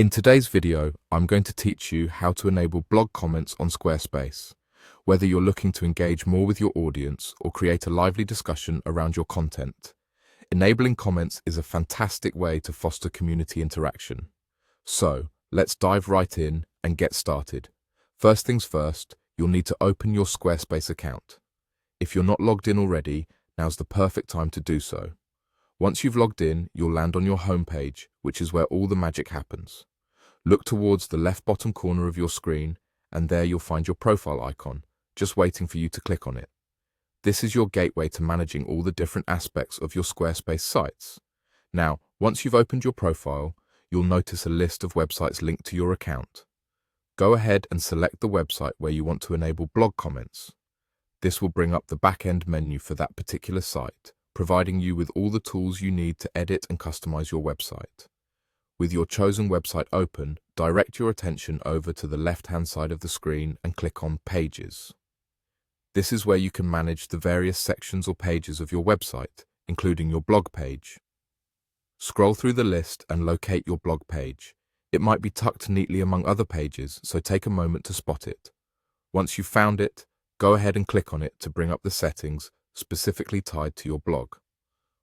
In today's video, I'm going to teach you how to enable blog comments on Squarespace. Whether you're looking to engage more with your audience or create a lively discussion around your content, enabling comments is a fantastic way to foster community interaction. So, let's dive right in and get started. First things first, you'll need to open your Squarespace account. If you're not logged in already, now's the perfect time to do so. Once you've logged in, you'll land on your homepage, which is where all the magic happens. Look towards the left bottom corner of your screen, and there you'll find your profile icon, just waiting for you to click on it. This is your gateway to managing all the different aspects of your Squarespace sites. Now, once you've opened your profile, you'll notice a list of websites linked to your account. Go ahead and select the website where you want to enable blog comments. This will bring up the back-end menu for that particular site, providing you with all the tools you need to edit and customize your website. With your chosen website open, direct your attention over to the left-hand side of the screen and click on Pages. This is where you can manage the various sections or pages of your website, including your blog page. Scroll through the list and locate your blog page. It might be tucked neatly among other pages, so take a moment to spot it. Once you've found it, go ahead and click on it to bring up the settings specifically tied to your blog.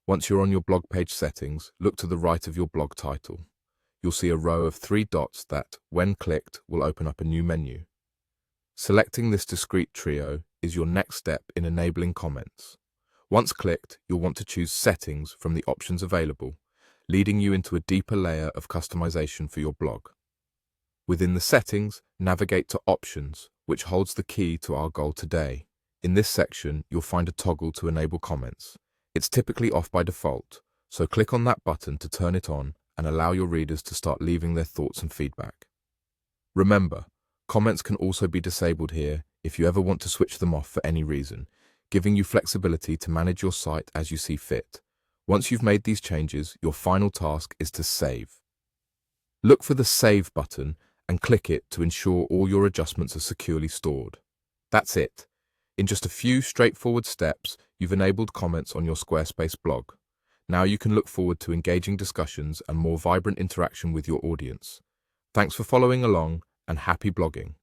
Once you're on your blog page settings, look to the right of your blog title. You'll see a row of 3 dots that, when clicked, will open up a new menu. Selecting this discrete trio is your next step in enabling comments. Once clicked, you'll want to choose Settings from the options available, leading you into a deeper layer of customization for your blog. Within the settings, navigate to Options, which holds the key to our goal today. In this section, you'll find a toggle to enable comments. It's typically off by default, so click on that button to turn it on and allow your readers to start leaving their thoughts and feedback. Remember, comments can also be disabled here if you ever want to switch them off for any reason, giving you flexibility to manage your site as you see fit. Once you've made these changes, your final task is to save. Look for the Save button and click it to ensure all your adjustments are securely stored. That's it. In just a few straightforward steps, you've enabled comments on your Squarespace blog. Now you can look forward to engaging discussions and more vibrant interaction with your audience. Thanks for following along, and happy blogging.